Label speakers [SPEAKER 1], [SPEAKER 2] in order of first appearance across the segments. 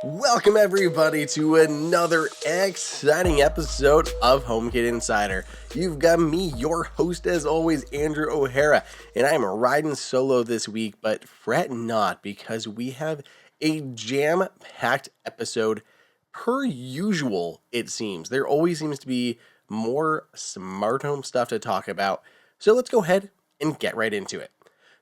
[SPEAKER 1] Welcome everybody to another exciting episode of HomeKit Insider. You've got me, your host as always, Andrew O'Hara, and I'm riding solo this week, but fret not because we have a jam-packed episode per usual, it seems. There always seems to be more smart home stuff to talk about, so let's go ahead and get right into it.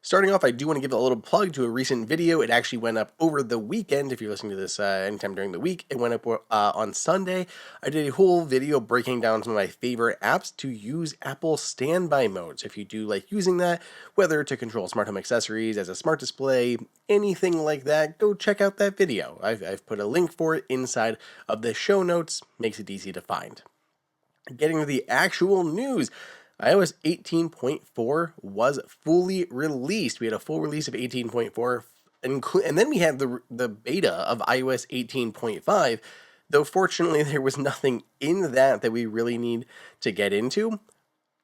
[SPEAKER 1] Starting off, I do want to give a little plug to a recent video. It actually went up over the weekend. If you're listening to this anytime during the week, it went up on Sunday. I did a whole video breaking down some of my favorite apps to use Apple standby modes. If you do like using that, whether to control smart home accessories as a smart display, anything like that, go check out that video. I've put a link for it inside of the show notes. Makes it easy to find. Getting to the actual news. iOS 18.4 was fully released. We had a full release of 18.4, and then we had the beta of iOS 18.5, though fortunately there was nothing in that we really need to get into.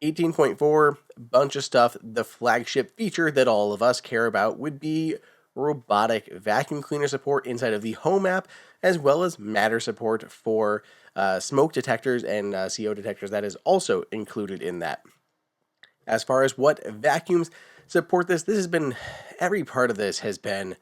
[SPEAKER 1] 18.4, bunch of stuff. The flagship feature that all of us care about would be robotic vacuum cleaner support inside of the Home app, as well as Matter support for smoke detectors and CO detectors. That is also included in that. As far as what vacuums support this has been, every part of this has been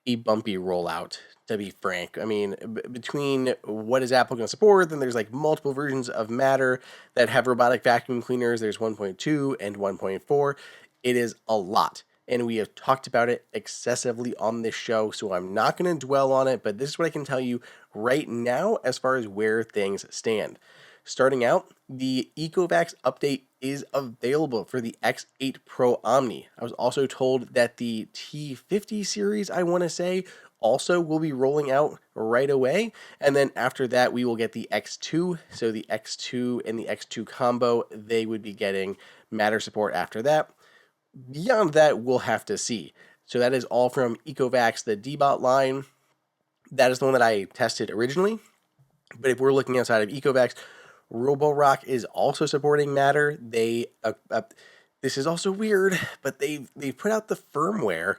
[SPEAKER 1] a bumpy rollout, to be frank. I mean, between what is Apple going to support, then there's like multiple versions of Matter that have robotic vacuum cleaners. There's 1.2 and 1.4. It is a lot. And we have talked about it excessively on this show, so I'm not going to dwell on it, but this is what I can tell you right now as far as where things stand. Starting out, the Ecovacs update is available for the X8 Pro Omni. I was also told that the T50 series, I want to say, also will be rolling out right away. And then after that, we will get the X2. So the X2 and the X2 combo, they would be getting Matter support after that. Beyond that, we'll have to see. So that is all from Ecovacs, the Dbot line. That is the one that I tested originally. But if we're looking outside of Ecovacs, Roborock is also supporting Matter. They this is also weird, but they put out the firmware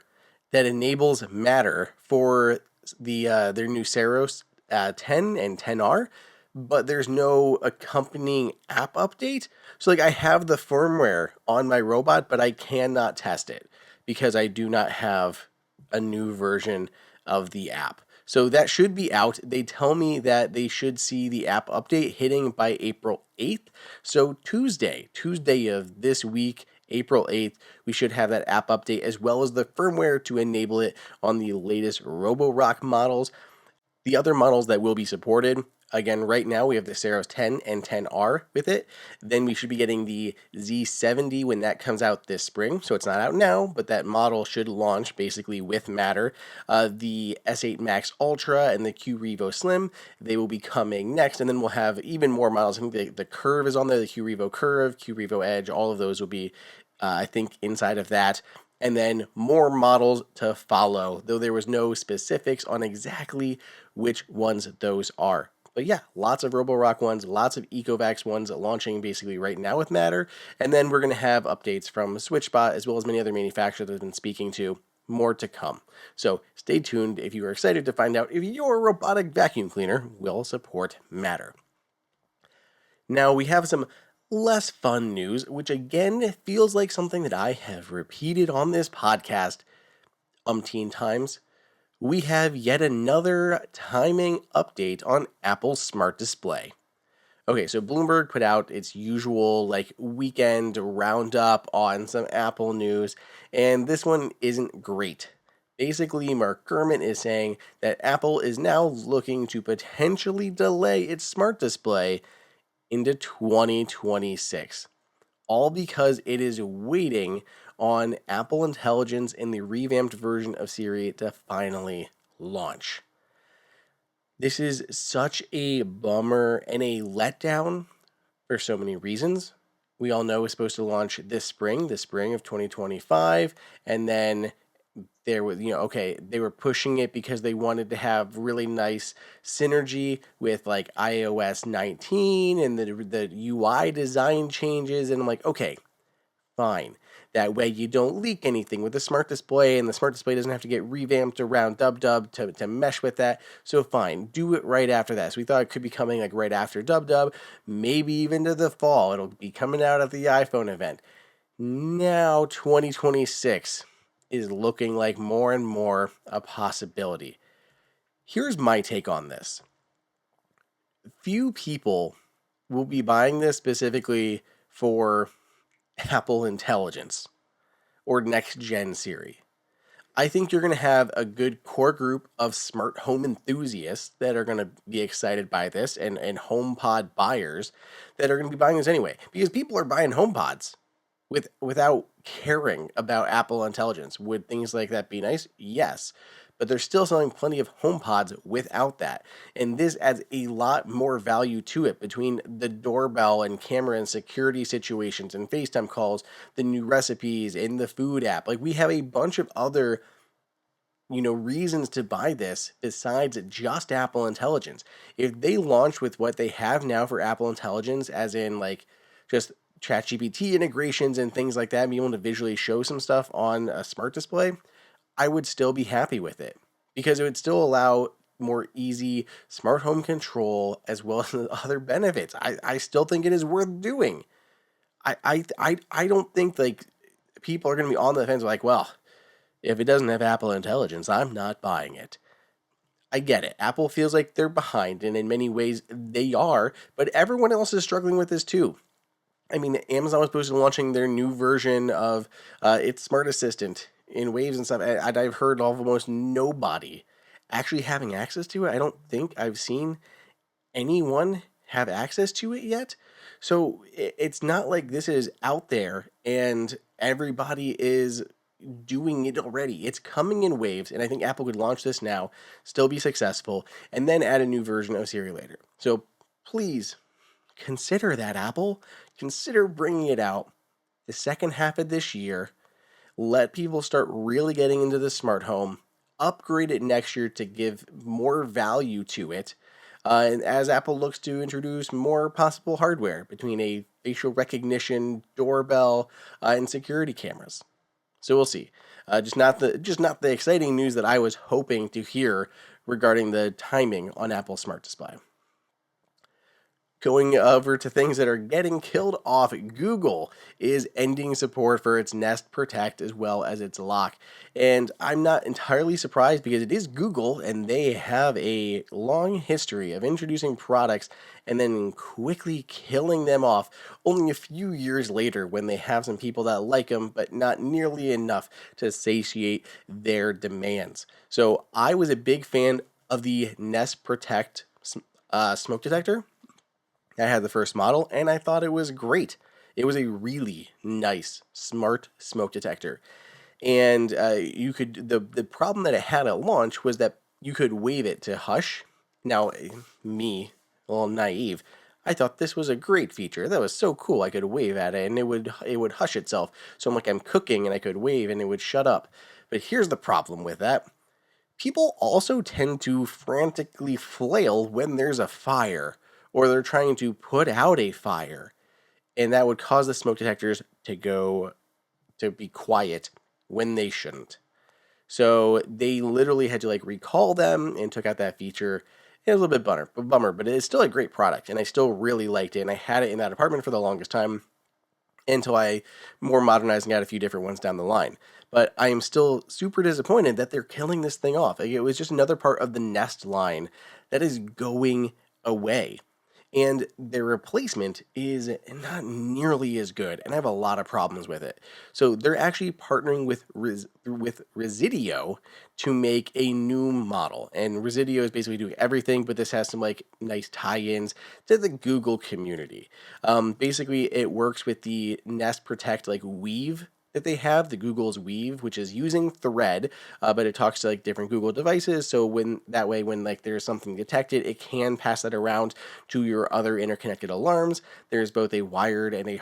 [SPEAKER 1] that enables Matter for the their new Sonos 10 and 10R, but there's no accompanying app update. So like I have the firmware on my robot, but I cannot test it because I do not have a new version of the app. So that should be out. They tell me that they should see the app update hitting by April 8th. So Tuesday of this week, April 8th, we should have that app update as well as the firmware to enable it on the latest Roborock models. The other models that will be supported, again, right now we have the Sonos 10 and 10R with it. Then we should be getting the Z70 when that comes out this spring. So it's not out now, but that model should launch basically with Matter. The S8 Max Ultra and the Q Revo Slim, they will be coming next. And then we'll have even more models. I think the Curve is on there, the Q Revo Curve, Q Revo Edge, all of those will be, I think, inside of that. And then more models to follow, though there was no specifics on exactly which ones those are. But yeah, lots of Roborock ones, lots of Ecovacs ones launching basically right now with Matter. And then we're going to have updates from SwitchBot as well as many other manufacturers that I've been speaking to. More to come. So stay tuned if you are excited to find out if your robotic vacuum cleaner will support Matter. Now we have some less fun news, which again feels like something that I have repeated on this podcast umpteen times. We have yet another timing update on Apple's Smart Display. Okay, so Bloomberg put out its usual like weekend roundup on some Apple news, and this one isn't great. Basically, Mark Gurman is saying that Apple is now looking to potentially delay its Smart Display into 2026, all because it is waiting on Apple Intelligence and the revamped version of Siri to finally launch. This is such a bummer and a letdown for so many reasons. We all know it's supposed to launch the spring of 2025, and then there was, they were pushing it because they wanted to have really nice synergy with like iOS 19 and the UI design changes. And I'm like, okay, fine. That way you don't leak anything with the smart display, and the smart display doesn't have to get revamped around dub to mesh with that. So fine, do it right after that. So we thought it could be coming like right after dub, maybe even to the fall. It'll be coming out at the iPhone event. Now 2026 is looking like more and more a possibility. Here's my take on this. Few people will be buying this specifically for Apple Intelligence or next gen Siri. I think you're going to have a good core group of smart home enthusiasts that are going to be excited by this, and HomePod buyers that are going to be buying this anyway, because people are buying HomePods without caring about Apple Intelligence. Would things like that be nice? Yes. But they're still selling plenty of HomePods without that. And this adds a lot more value to it between the doorbell and camera and security situations and FaceTime calls, the new recipes and the food app. Like, we have a bunch of other reasons to buy this besides just Apple Intelligence. If they launch with what they have now for Apple Intelligence, as in like just ChatGPT integrations and things like that, and be able to visually show some stuff on a smart display, I would still be happy with it, because it would still allow more easy smart home control as well as other benefits. I still think it is worth doing. I don't think like people are going to be on the fence like, well, if it doesn't have Apple Intelligence, I'm not buying it. I get it. Apple feels like they're behind, and in many ways they are, but everyone else is struggling with this too. I mean, Amazon was supposed to be launching their new version of its smart assistant in Waves and stuff, and I've heard of almost nobody actually having access to it. I don't think I've seen anyone have access to it yet. So it's not like this is out there and everybody is doing it already. It's coming in waves, and I think Apple could launch this now, still be successful, and then add a new version of Siri later. So please consider that, Apple. Consider bringing it out the second half of this year. Let people start really getting into the smart home. Upgrade it next year to give more value to it. And as Apple looks to introduce more possible hardware between a facial recognition, doorbell, and security cameras. So we'll see. Just not the exciting news that I was hoping to hear regarding the timing on Apple Smart Display. Going over to things that are getting killed off, Google is ending support for its Nest Protect as well as its lock. And I'm not entirely surprised, because it is Google and they have a long history of introducing products and then quickly killing them off only a few years later when they have some people that like them, but not nearly enough to satiate their demands. So I was a big fan of the Nest Protect smoke detector. I had the first model, and I thought it was great. It was a really nice, smart smoke detector. And you could the problem that it had at launch was that you could wave it to hush. Now, me, a little naive, I thought this was a great feature. That was so cool. I could wave at it, and it would hush itself. So I'm cooking, and I could wave, and it would shut up. But here's the problem with that. People also tend to frantically flail when there's a fire, or they're trying to put out a fire, and that would cause the smoke detectors to be quiet when they shouldn't. So they literally had to recall them and took out that feature. It was a little bit bummer, but it is still a great product, and I still really liked it, and I had it in that apartment for the longest time until I more modernized and got a few different ones down the line. But I am still super disappointed that they're killing this thing off. It was just another part of the Nest line that is going away. And their replacement is not nearly as good, and I have a lot of problems with it. So they're actually partnering with Resideo to make a new model, and Resideo is basically doing everything, but this has some nice tie-ins to the Google community. Basically, it works with the Nest Protect Weave that they have, the Google's Weave, which is using Thread, but it talks to different Google devices. So when there's something detected, it can pass that around to your other interconnected alarms. There's both a wired and a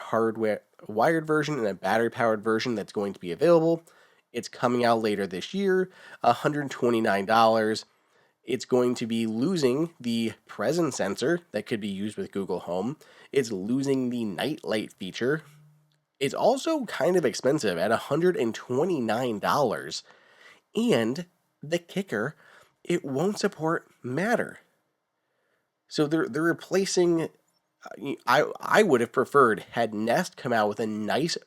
[SPEAKER 1] wired version and a battery powered version that's going to be available. It's coming out later this year, $129. It's going to be losing the presence sensor that could be used with Google Home. It's losing the night light feature. It's also kind of expensive at $129. And the kicker, it won't support Matter. So they're replacing. I would have preferred had Nest come out with a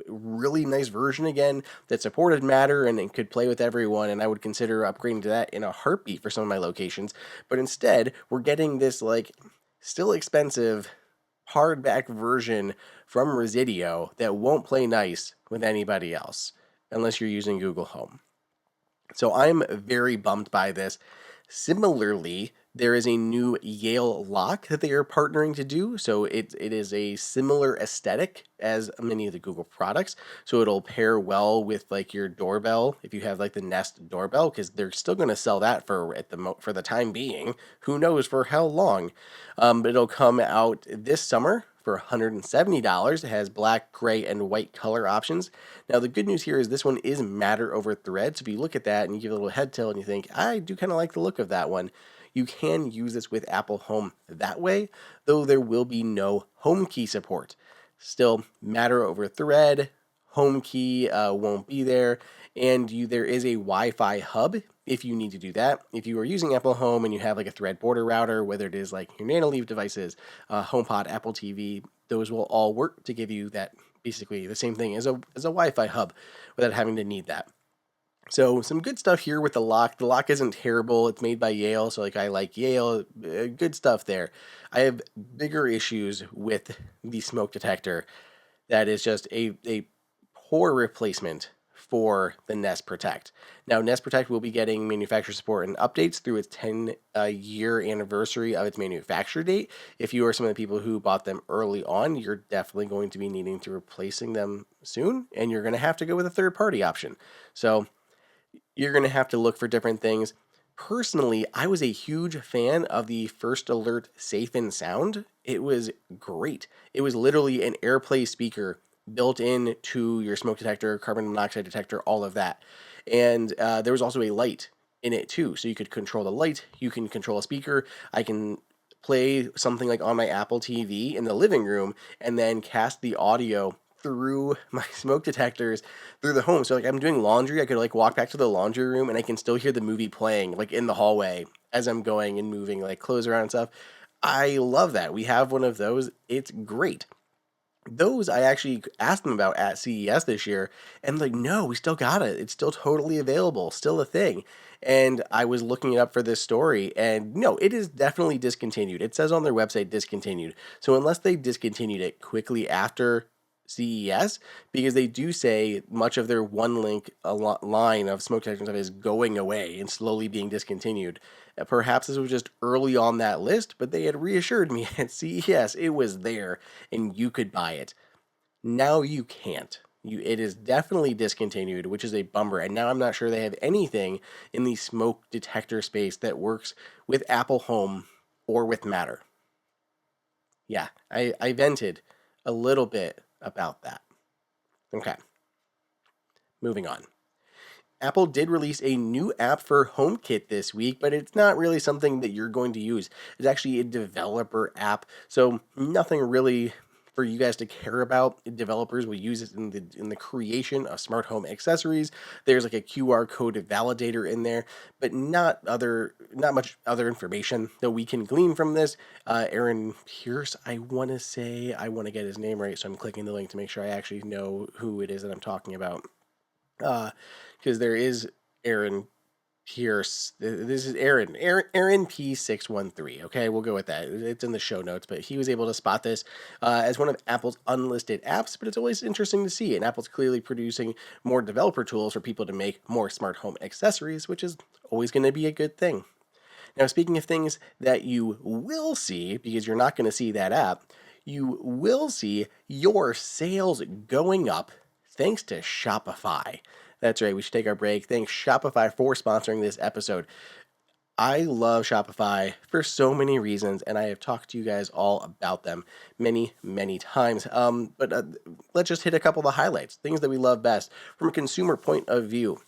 [SPEAKER 1] really nice version again that supported Matter and it could play with everyone, and I would consider upgrading to that in a heartbeat for some of my locations. But instead, we're getting this like still expensive hardback version from Residio that won't play nice with anybody else unless you're using Google Home. So I'm very bummed by this. Similarly, there is a new Yale lock that they are partnering to do. So it is a similar aesthetic as many of the Google products. So it'll pair well with like your doorbell if you have like the Nest doorbell, because they're still going to sell that for the time being. Who knows for how long? But it'll come out this summer for $170. It has black, gray, and white color options. Now, the good news here is this one is Matter over Thread. So if you look at that and you give it a little head tilt and you think, I do kind of like the look of that one, you can use this with Apple Home that way, though there will be no HomeKey support. Still, Matter over Thread, HomeKey won't be there, and there is a Wi-Fi hub if you need to do that. If you are using Apple Home and you have like a Thread border router, whether it is like your Nanoleaf devices, HomePod, Apple TV, those will all work to give you that basically the same thing as a Wi-Fi hub without having to need that. So some good stuff here with the lock. The lock isn't terrible. It's made by Yale, so like I like Yale. Good stuff there. I have bigger issues with the smoke detector. That is just a poor replacement for the Nest Protect. Now, Nest Protect will be getting manufacturer support and updates through its 10-year anniversary of its manufacture date. If you are some of the people who bought them early on, you're definitely going to be needing to replacing them soon, and you're going to have to go with a third-party option. So you're going to have to look for different things. Personally, I was a huge fan of the First Alert Safe and Sound. It was great. It was literally an AirPlay speaker built into your smoke detector, carbon monoxide detector, all of that. And there was also a light in it too. So you could control the light, you can control a speaker. I can play something like on my Apple TV in the living room and then cast the audio through my smoke detectors through the home. So like I'm doing laundry, I could like walk back to the laundry room and I can still hear the movie playing like in the hallway as I'm going and moving like clothes around and stuff. I love that. We have one of those. It's great. Those I actually asked them about at CES this year, and like, no, we still got it. It's still totally available, still a thing. And I was looking it up for this story, and no, it is definitely discontinued. It says on their website discontinued. So unless they discontinued it quickly after CES, because they do say much of their one link line of smoke detection stuff is going away and slowly being discontinued. Perhaps this was just early on that list, but they had reassured me at CES it was there and you could buy it. Now you can't. It is definitely discontinued, which is a bummer. And now I'm not sure they have anything in the smoke detector space that works with Apple Home or with Matter. Yeah, I vented a little bit about that. Okay, moving on. Apple did release a new app for HomeKit this week, but it's not really something that you're going to use. It's actually a developer app, so nothing really for you guys to care about. Developers will use it in the creation of smart home accessories. There's like a QR code validator in there, but not much other information that we can glean from this. Aaron Pierce, I want to get his name right, so I'm clicking the link to make sure I actually know who it is that I'm talking about. Because there is Aaron Pierce. This is Aaron P613. Okay, we'll go with that. It's in the show notes, but he was able to spot this as one of Apple's unlisted apps. But it's always interesting to see, and Apple's clearly producing more developer tools for people to make more smart home accessories, which is always going to be a good thing. Now, speaking of things that you will see, because you're not going to see that app, you will see your sales going up thanks to Shopify. That's right, we should take our break. Thanks Shopify for sponsoring this episode. I love Shopify for so many reasons, and I have talked to you guys all about them many, many times. But let's just hit a couple of the highlights, things that we love best. From a consumer point of view,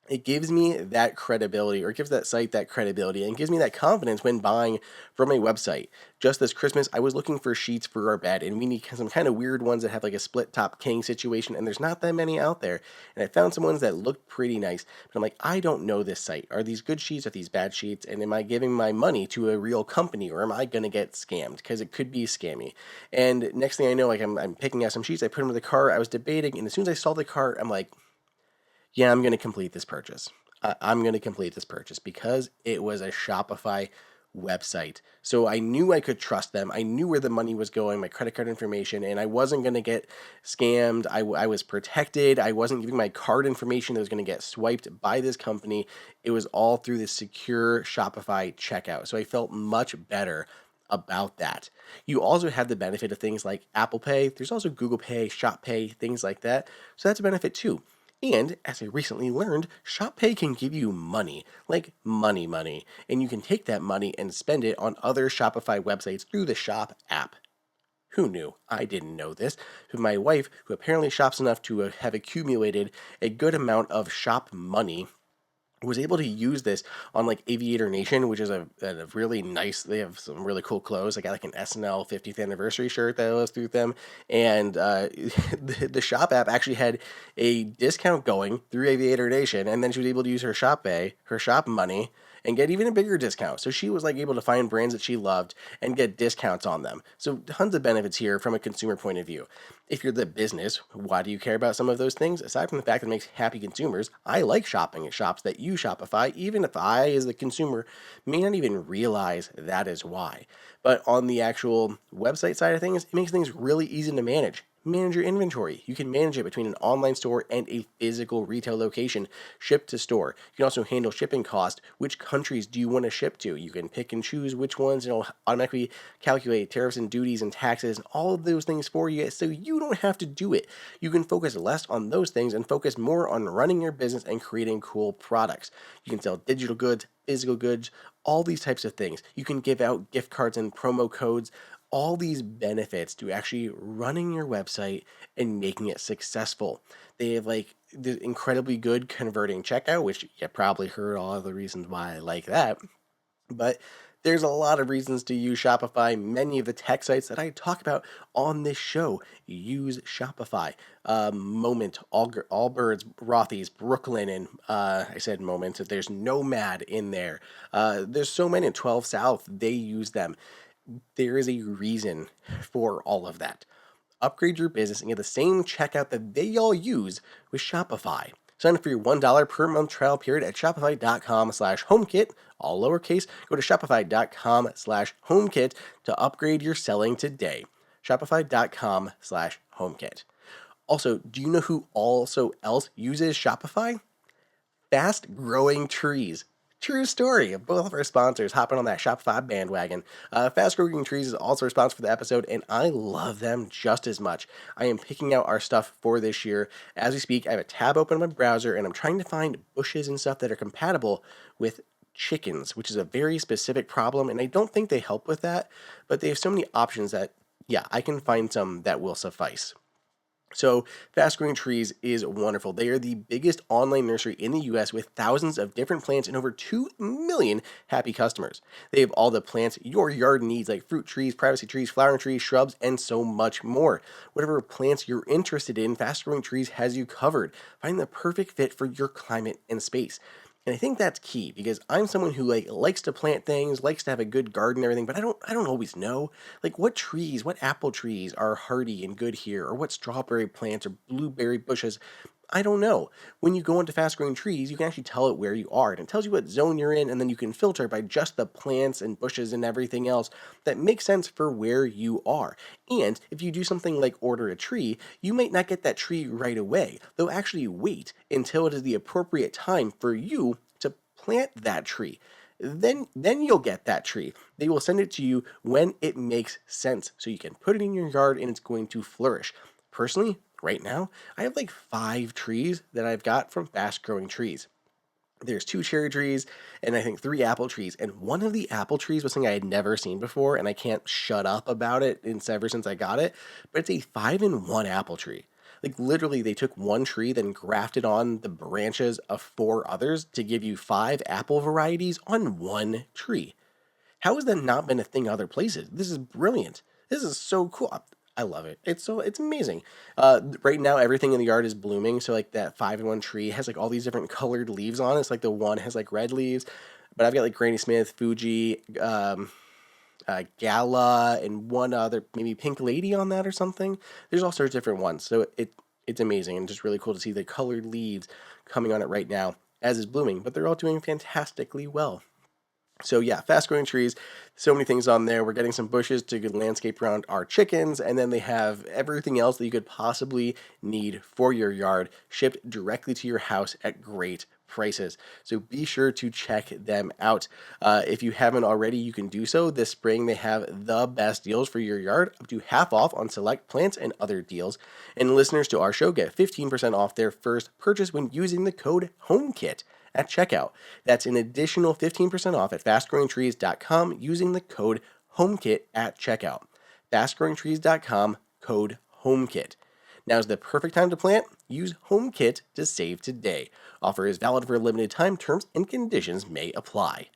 [SPEAKER 1] it gives me that credibility, or it gives that site that credibility, and gives me that confidence when buying from a website. Just this Christmas, I was looking for sheets for our bed, and we need some kind of weird ones that have like a split top king situation, and there's not that many out there. And I found some ones that looked pretty nice, but I'm like, I don't know this site. Are these good sheets? Are these bad sheets? And am I giving my money to a real company, or am I going to get scammed? Because it could be scammy. And next thing I know, like I'm picking out some sheets, I put them in the cart, I was debating, and as soon as I saw the cart, I'm like, yeah, I'm going to complete this purchase. I'm going to complete this purchase because it was a Shopify website. So I knew I could trust them. I knew where the money was going, my credit card information, and I wasn't going to get scammed. I was protected. I wasn't giving my card information that was going to get swiped by this company. It was all through this secure Shopify checkout. So I felt much better about that. You also have the benefit of things like Apple Pay. There's also Google Pay, Shop Pay, things like that. So that's a benefit too. And as I recently learned, ShopPay can give you money, like money, and you can take that money and spend it on other Shopify websites through the Shop app. Who knew? I didn't know this. But my wife, who apparently shops enough to have accumulated a good amount of shop money, was able to use this on like Aviator Nation, which is a really nice, they have some really cool clothes. I got like an SNL 50th anniversary shirt that was through them. And the Shop app actually had a discount going through Aviator Nation. And then she was able to use her Shop Pay, her shop money, and get even a bigger discount. So she was like able to find brands that she loved and get discounts on them. So tons of benefits here from a consumer point of view. If you're the business, why do you care about some of those things? Aside from the fact that it makes happy consumers, I like shopping at shops that use Shopify, even if I, as the consumer, may not even realize that is why. But on the actual website side of things, it makes things really easy to manage. Manage your inventory. You can manage it between an online store and a physical retail location, ship to store. You can also handle shipping cost. Which countries do you want to ship to? You can pick and choose which ones, automatically calculate tariffs and duties and taxes and all of those things for you, so you don't have to do it. You can focus less on those things and focus more on running your business and creating cool products. You can sell digital goods, physical goods, all these types of things. You can give out gift cards and promo codes, all these benefits to actually running your website and making it successful. They have like the incredibly good converting checkout, which you probably heard all of the reasons why I like that. But there's a lot of reasons to use Shopify. Many of the tech sites that I talk about on this show use Shopify. Moment, Allbirds, Rothy's, Brooklyn, and I said Moment. There's Nomad in there. There's so many. 12 South, they use them. There is a reason for all of that. Upgrade your business and get the same checkout that they all use with Shopify. Sign up for your $1 per month trial period at shopify.com/HomeKit, all lowercase. Go to shopify.com/HomeKit to upgrade your selling today. Shopify.com/HomeKit. Also, do you know who also else uses Shopify? Fast growing trees. True story. Both of our sponsors hopping on that Shopify bandwagon. Fast Growing Trees is also a sponsor for the episode, and I love them just as much. I am picking out our stuff for this year. As we speak, I have a tab open on my browser, and I'm trying to find bushes and stuff that are compatible with chickens, which is a very specific problem, and I don't think they help with that, but they have so many options that, yeah, I can find some that will suffice. So, Fast Growing Trees is wonderful. They are the biggest online nursery in the US with thousands of different plants and over 2 million happy customers. They have all the plants your yard needs, like fruit trees, privacy trees, flowering trees, shrubs, and so much more. Whatever plants you're interested in, Fast Growing Trees has you covered. Find the perfect fit for your climate and space. And I think that's key because I'm someone who likes to plant things, likes to have a good garden and everything, but I don't always know what apple trees are hardy and good here, or what strawberry plants or blueberry bushes. I don't know. When you go into Fast Growing Trees, you can actually tell it where you are, and it tells you what zone you're in, and then you can filter by just the plants and bushes and everything else that makes sense for where you are. And if you do something like order a tree, you might not get that tree right away. They'll actually wait until it is the appropriate time for you to plant that tree. Then you'll get that tree. They will send it to you when it makes sense, so you can put it in your yard and it's going to flourish. Personally, right now, I have 5 trees that I've got from Fast Growing Trees. There's 2 cherry trees and I think 3 apple trees. And one of the apple trees was something I had never seen before, and I can't shut up about it ever since I got it. But it's a 5-in-1 apple tree. Like literally, they took one tree, then grafted on the branches of four others to give you five apple varieties on one tree. How has that not been a thing other places? This is brilliant. This is so cool. I love it. It's amazing. Right now, everything in the yard is blooming. So like that 5-in-1 tree has like all these different colored leaves on it. It's like the one has like red leaves, but I've got like Granny Smith, Fuji, Gala, and one other maybe Pink Lady on that or something. There's all sorts of different ones. So it's amazing and just really cool to see the colored leaves coming on it right now as it's blooming. But they're all doing fantastically well. So yeah, fast growing trees, so many things on there. We're getting some bushes to landscape around our chickens, and then they have everything else that you could possibly need for your yard shipped directly to your house at great prices. So be sure to check them out. If you haven't already, you can do so. This spring, they have the best deals for your yard, up to half off on select plants and other deals. And listeners to our show get 15% off their first purchase when using the code HOMEKIT at checkout. That's an additional 15% off at fastgrowingtrees.com using the code HOMEKIT at checkout. Fastgrowingtrees.com, code HOMEKIT. Now's the perfect time to plant. Use HomeKit to save today. Offer is valid for a limited time. Terms and conditions may apply.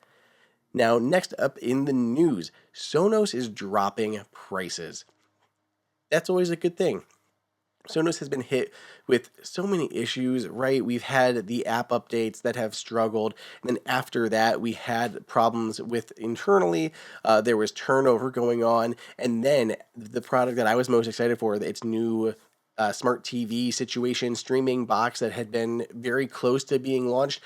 [SPEAKER 1] Now, next up in the news, Sonos is dropping prices. That's always a good thing. Sonos has been hit with so many issues, right? We've had the app updates that have struggled. And then after that, we had problems with internally. There was turnover going on. And then the product that I was most excited for, its new smart TV situation streaming box that had been very close to being launched,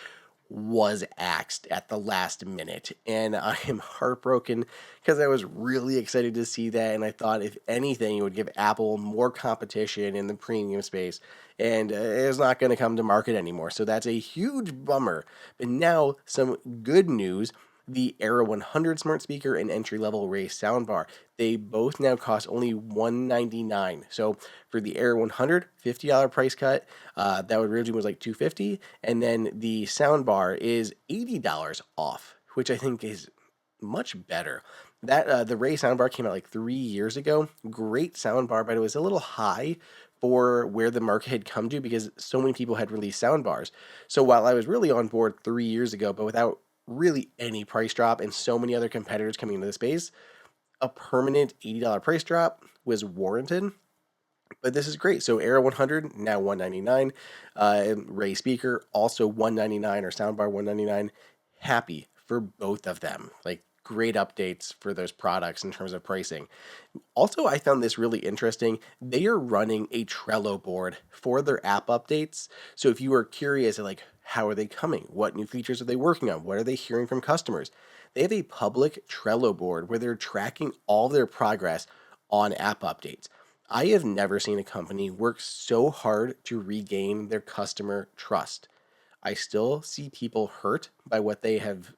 [SPEAKER 1] was axed at the last minute. And I am heartbroken because I was really excited to see that. And I thought, if anything, it would give Apple more competition in the premium space. And it's not going to come to market anymore. So that's a huge bummer. But now, some good news. The Era 100 smart speaker and entry-level Ray soundbar. They both now cost only $199. So for the Era 100, $50 price cut. That would originally was like $250, and then the soundbar is $80 off, which I think is much better. That the Ray soundbar came out like 3 years ago. Great soundbar, but it was a little high for where the market had come to because so many people had released soundbars. So while I was really on board 3 years ago, but without really any price drop and so many other competitors coming into the space, a permanent $80 price drop was warranted. But this is great. So Era 100 now $199, Ray speaker also $199, or soundbar $199. Happy for both of them. Like, great updates for those products in terms of pricing. Also, I found this really interesting. They are running a Trello board for their app updates. So if you are curious, like, how are they coming? What new features are they working on? What are they hearing from customers? They have a public Trello board where they're tracking all their progress on app updates. I have never seen a company work so hard to regain their customer trust. I still see people hurt by what they have,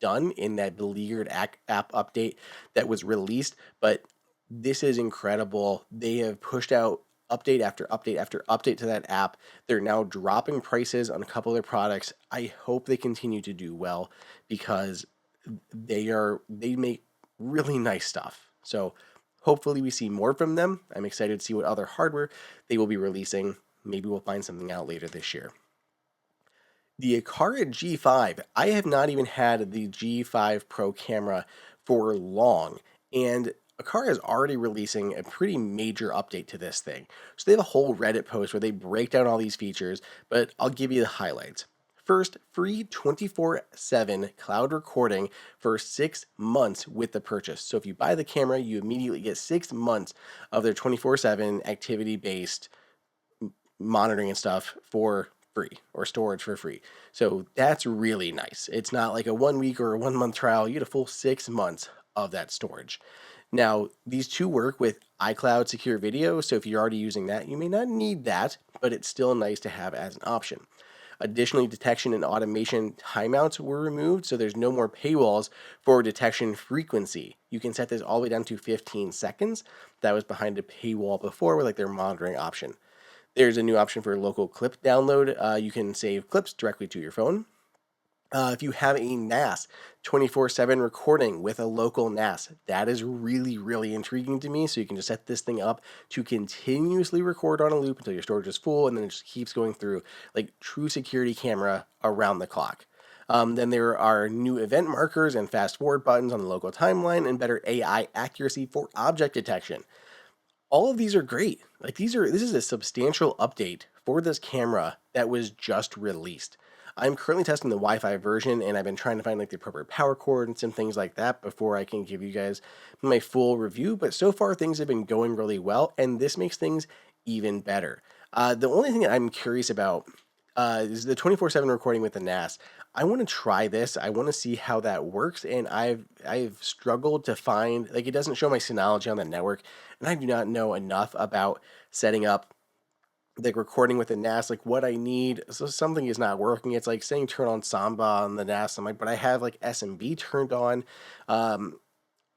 [SPEAKER 1] done in that beleaguered app update that was released, but this is incredible. They have pushed out update after update after update to that app. They're now dropping prices on a couple of their products. I hope they continue to do well because they make really nice stuff. So hopefully we see more from them. I'm excited to see what other hardware they will be releasing. Maybe we'll find something out later this year. The Aqara G5, I have not even had the G5 Pro camera for long, and Aqara is already releasing a pretty major update to this thing. So they have a whole Reddit post where they break down all these features, but I'll give you the highlights. First, free 24/7 cloud recording for 6 months with the purchase. So if you buy the camera, you immediately get 6 months of their 24/7 activity-based monitoring and stuff for free, or storage for free. So that's really nice. It's not like a 1 week or a 1 month trial. You get a full 6 months of that storage. Now, these two work with iCloud Secure Video, so if you're already using that, you may not need that, but it's still nice to have as an option. Additionally, detection and automation timeouts were removed, so there's no more paywalls for detection frequency. You can set this all the way down to 15 seconds. That was behind a paywall before with like their monitoring option. There's a new option for local clip download. You can save clips directly to your phone. If you have a NAS 24/7 recording with a local NAS, that is really, really intriguing to me. So you can just set this thing up to continuously record on a loop until your storage is full, and then it just keeps going through like true security camera around the clock. Then there are new event markers and fast forward buttons on the local timeline and better AI accuracy for object detection. All of these are great. This is a substantial update for this camera that was just released. I'm currently testing the Wi-Fi version, and I've been trying to find like the appropriate power cord and some things like that before I can give you guys my full review. But so far, things have been going really well, and this makes things even better. The only thing that I'm curious about is the 24/7 recording with the NAS. I want to try this. I want to see how that works, and I've struggled to find like it doesn't show my Synology on the network, and I do not know enough about setting up like recording with the NAS, like what I need. So something is not working. It's like saying turn on Samba on the NAS. I'm like, but I have like SMB turned on. Um,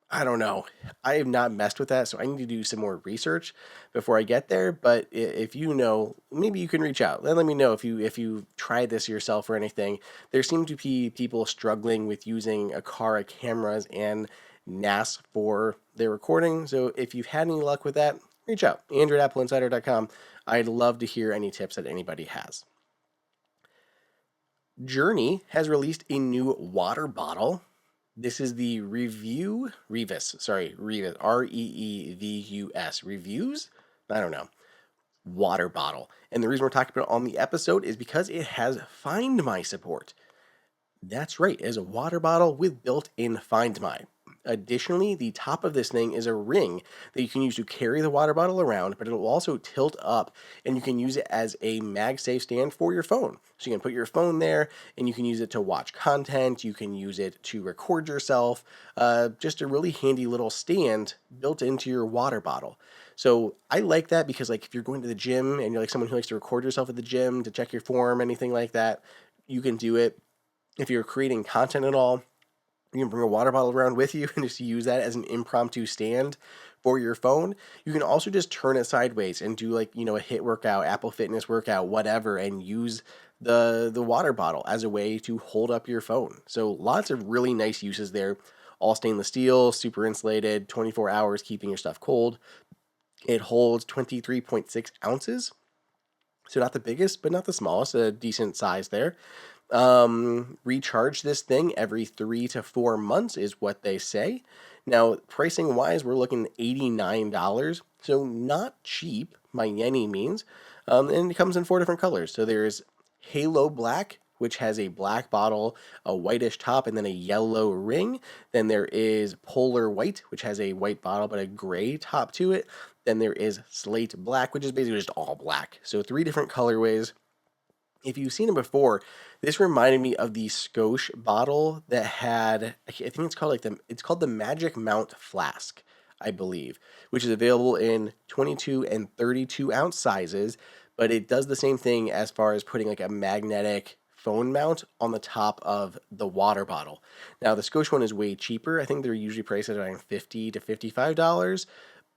[SPEAKER 1] I don't know. I have not messed with that, so I need to do some more research before I get there. But if you know, maybe you can reach out. Let me know if you tried this yourself or anything. There seem to be people struggling with using Aqara cameras and NAS for their recording. So if you've had any luck with that, reach out. Andrew at AppleInsider.com. I'd love to hear any tips that anybody has. Journey has released a new water bottle. This is the Reevus, Reevus, Reviews? I don't know. Water bottle. And the reason we're talking about it on the episode is because it has Find My support. That's right, it is a water bottle with built-in Find My. Additionally, the top of this thing is a ring that you can use to carry the water bottle around, but it will also tilt up and you can use it as a MagSafe stand for your phone. So you can put your phone there and you can use it to watch content, you can use it to record yourself, just a really handy little stand built into your water bottle. So I like that because like if you're going to the gym and you're like someone who likes to record yourself at the gym to check your form, anything like that, you can do it. If you're creating content at all, you can bring a water bottle around with you and just use that as an impromptu stand for your phone. You can also just turn it sideways and do like, a HIIT workout, Apple Fitness workout, whatever, and use the water bottle as a way to hold up your phone. So lots of really nice uses there. All stainless steel, super insulated, 24 hours keeping your stuff cold. It holds 23.6 ounces. So not the biggest, but not the smallest, a decent size there. Recharge this thing every 3 to 4 months is what they say. Now, pricing wise, we're looking at $89, so not cheap by any means. And it comes in 4 different colors. So there's Halo Black, which has a black bottle, a whitish top, and then a yellow ring. Then there is Polar White, which has a white bottle but a gray top to it. Then there is Slate Black, which is basically just all black. So 3 different colorways. If you've seen it before, this reminded me of the Scotch bottle that had, I think it's called it's called the Magic Mount Flask, I believe, which is available in 22 and 32 ounce sizes, but it does the same thing as far as putting like a magnetic phone mount on the top of the water bottle. Now the Scotch one is way cheaper. I think they're usually priced at around $50 to $55.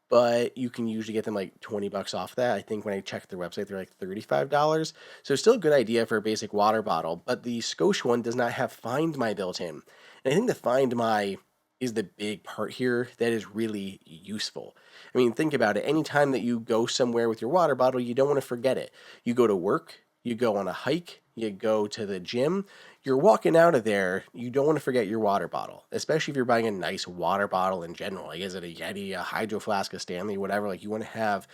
[SPEAKER 1] But you can usually get them like $20 off that. I think when I checked their website, they're like $35. So still a good idea for a basic water bottle. But the Scotia one does not have Find My built in. And I think the Find My is the big part here that is really useful. I mean, think about it. Anytime that you go somewhere with your water bottle, you don't want to forget it. You go to work, you go on a hike, you go to the gym, you're walking out of there, you don't want to forget your water bottle, especially if you're buying a nice water bottle in general. Like, is it a Yeti, a Hydro Flask, a Stanley, whatever? Like, you want to have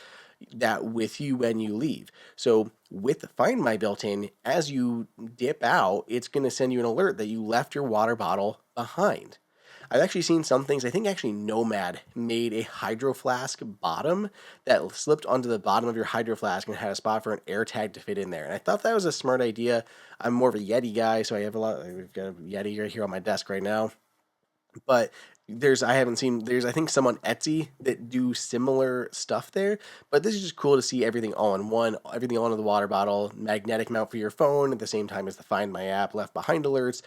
[SPEAKER 1] that with you when you leave. So with Find My built-in, as you dip out, it's going to send you an alert that you left your water bottle behind. I've actually seen some things. I think actually Nomad made a Hydro Flask bottom that slipped onto the bottom of your Hydro Flask and had a spot for an air tag to fit in there. And I thought that was a smart idea. I'm more of a Yeti guy, so we've got a Yeti right here on my desk right now. But I think some on Etsy that do similar stuff there. But this is just cool to see everything all in one, everything all in the water bottle, magnetic mount for your phone at the same time as the Find My app, left behind alerts,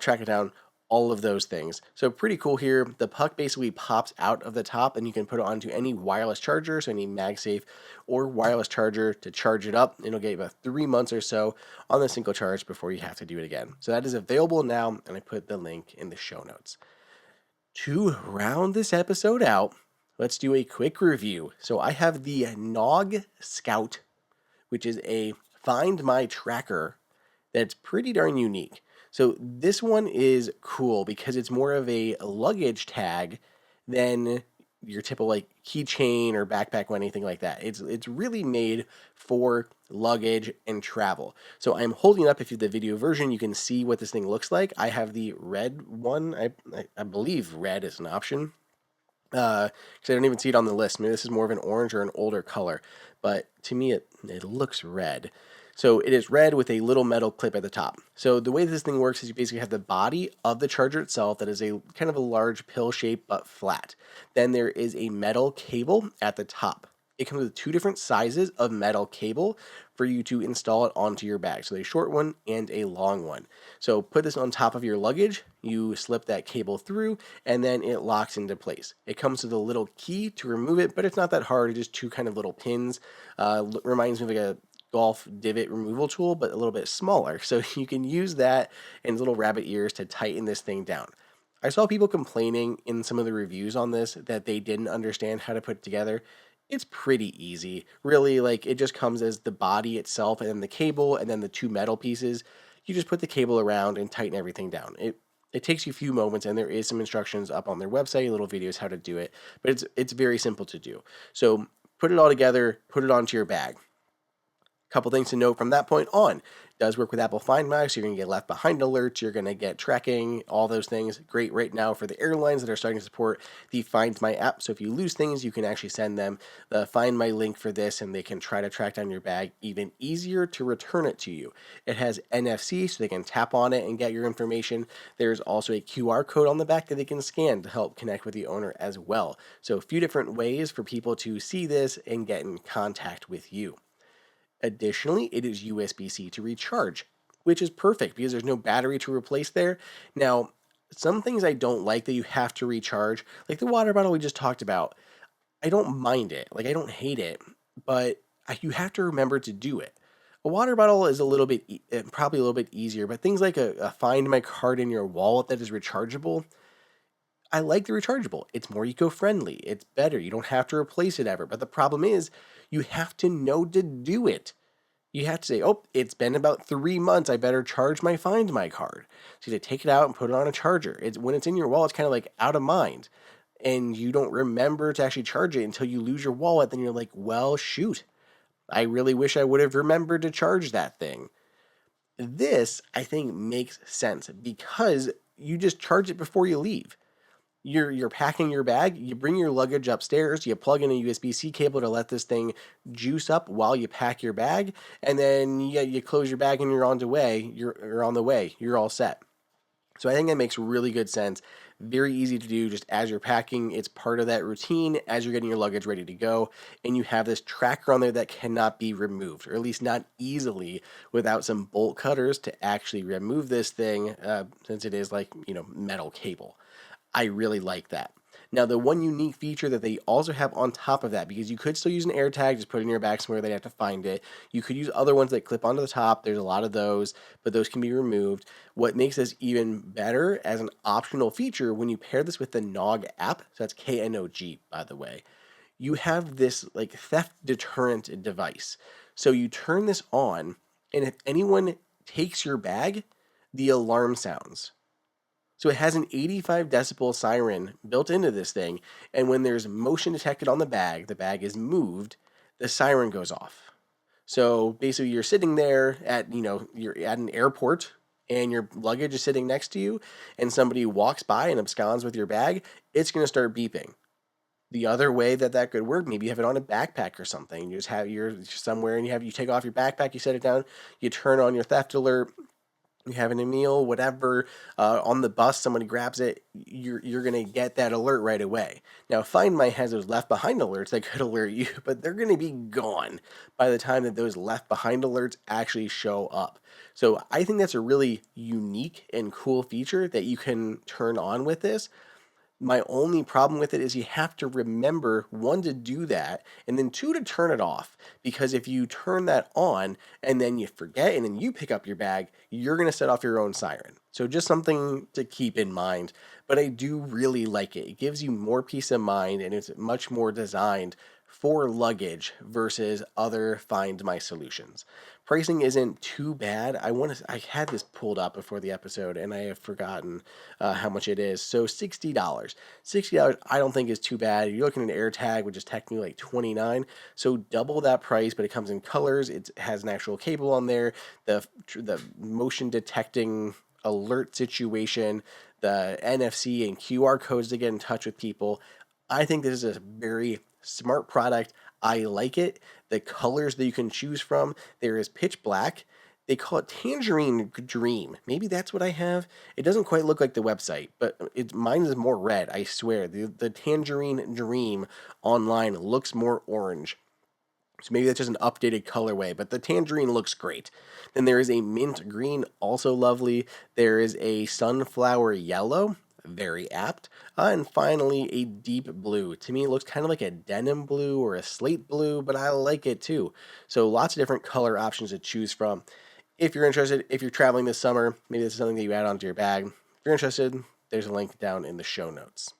[SPEAKER 1] track it down. all of those things. So pretty cool here. The puck basically pops out of the top and you can put it onto any wireless charger, so any MagSafe or wireless charger to charge it up. It'll get about 3 months or so on the single charge before you have to do it again. So that is available now, and I put the link in the show notes. To round this episode out, let's do a quick review. So I have the Knog Scout, which is a Find My tracker that's pretty darn unique. So this one is cool because it's more of a luggage tag than your typical like keychain or backpack or anything like that. It's really made for luggage and travel. So I'm holding up, if you have the video version, you can see what this thing looks like. I have the red one. I believe red is an option. Because I don't even see it on the list. Maybe this is more of an orange or an older color, but to me it looks red. So it is red with a little metal clip at the top. So the way this thing works is you basically have the body of the charger itself that is a kind of a large pill shape but flat. Then there is a metal cable at the top. It comes with 2 different sizes of metal cable for you to install it onto your bag. So a short one and a long one. So put this on top of your luggage, you slip that cable through, and then it locks into place. It comes with a little key to remove it, but it's not that hard. It's just 2 kind of little pins. Reminds me of like a golf divot removal tool, but a little bit smaller. So you can use that and little rabbit ears to tighten this thing down. I saw people complaining in some of the reviews on this that they didn't understand how to put it together. It's pretty easy. Really, like it just comes as the body itself and then the cable and then the 2 metal pieces. You just put the cable around and tighten everything down. It takes you a few moments, and there is some instructions up on their website, little videos how to do it, but it's very simple to do. So put it all together, put it onto your bag. Couple things to note from that point on. It does work with Apple Find My, so you're going to get left behind alerts, you're going to get tracking, all those things. Great right now for the airlines that are starting to support the Find My app. So if you lose things, you can actually send them the Find My link for this, and they can try to track down your bag. Even easier to return it to you. It has NFC, so they can tap on it and get your information. There's also a QR code on the back that they can scan to help connect with the owner as well. So a few different ways for people to see this and get in contact with you. Additionally, it is USB-C to recharge, which is perfect because there's no battery to replace there. Now, some things I don't like that you have to recharge, like the water bottle we just talked about, I don't mind it. Like, I don't hate it, but you have to remember to do it. A water bottle is a little bit, probably a little bit easier, but things like a Find My card in your wallet that is rechargeable, I like the rechargeable. It's more eco-friendly. It's better. You don't have to replace it ever. But the problem is you have to know to do it. You have to say, oh, it's been about 3 months. I better charge my Find My card. So you take it out and put it on a charger. When it's in your wallet, it's kind of like out of mind. And you don't remember to actually charge it until you lose your wallet. Then you're like, well, shoot. I really wish I would have remembered to charge that thing. This, I think, makes sense because you just charge it before you leave. You're packing your bag, you bring your luggage upstairs, you plug in a USB-C cable to let this thing juice up while you pack your bag, and then you close your bag and you're on the way. You're on the way. You're all set. So I think that makes really good sense. Very easy to do just as you're packing. It's part of that routine as you're getting your luggage ready to go, and you have this tracker on there that cannot be removed, or at least not easily without some bolt cutters to actually remove this thing, since it is like, metal cable. I really like that. Now, the one unique feature that they also have on top of that, because you could still use an AirTag, just put it in your bag somewhere, they'd have to find it. You could use other ones that clip onto the top. There's a lot of those, but those can be removed. What makes this even better as an optional feature, when you pair this with the Knog app, so that's Knog, by the way, you have this like theft deterrent device. So you turn this on, and if anyone takes your bag, the alarm sounds. So it has an 85 decibel siren built into this thing, and when there's motion detected on the bag is moved, the siren goes off. So basically you're sitting there at, you're at an airport and your luggage is sitting next to you and somebody walks by and absconds with your bag, it's going to start beeping. The other way that could work, maybe you have it on a backpack or something. You're somewhere and you take off your backpack, you set it down, you turn on your theft alert, you're having a meal, whatever, on the bus, somebody grabs it, you're gonna get that alert right away. Now, Find My has those left behind alerts that could alert you, but they're gonna be gone by the time that those left behind alerts actually show up. So I think that's a really unique and cool feature that you can turn on with this. My only problem with it is you have to remember, one, to do that, and then two, to turn it off. Because if you turn that on and then you forget and then you pick up your bag, you're going to set off your own siren. So just something to keep in mind. But I do really like it. It gives you more peace of mind, and it's much more designed for luggage versus other Find My solutions. Pricing isn't too bad. I had this pulled up before the episode and I have forgotten how much it is. So $60. $60 I don't think is too bad. You're looking at an AirTag, which is technically like $29. So double that price, but it comes in colors. It has an actual cable on there. The motion detecting alert situation, the NFC and QR codes to get in touch with people. I think this is a very smart product. I like it. The colors that you can choose from, there is pitch black. They call it Tangerine Dream. Maybe that's what I have. It doesn't quite look like the website, but mine is more red, I swear. The Tangerine Dream online looks more orange. So maybe that's just an updated colorway, but the tangerine looks great. Then there is a mint green, also lovely. There is a sunflower yellow, very apt. And finally, a deep blue. To me, it looks kind of like a denim blue or a slate blue, but I like it too. So lots of different color options to choose from. If you're interested, if you're traveling this summer, maybe this is something that you add onto your bag. If you're interested, there's a link down in the show notes.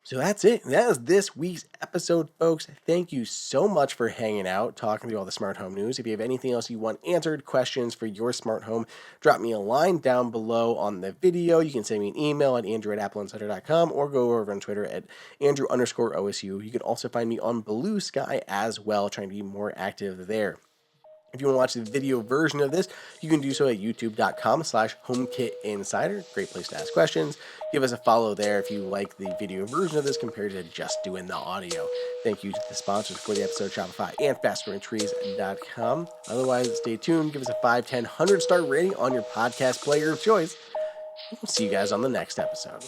[SPEAKER 1] So that's it. That is this week's episode, folks. Thank you so much for hanging out, talking through all the smart home news. If you have anything else you want answered, questions for your smart home, drop me a line down below on the video. You can send me an email at andrew@appleinsider.com or go over on Twitter at Andrew_OSU. You can also find me on Blue Sky as well, trying to be more active there. If you want to watch the video version of this, you can do so at youtube.com/HomeKit Insider. Great place to ask questions. Give us a follow there if you like the video version of this compared to just doing the audio. Thank you to the sponsors for the episode, Shopify and FastGrowingTrees.com. Otherwise, stay tuned. Give us a 5, 10, 100-star rating on your podcast player of choice. We'll see you guys on the next episode.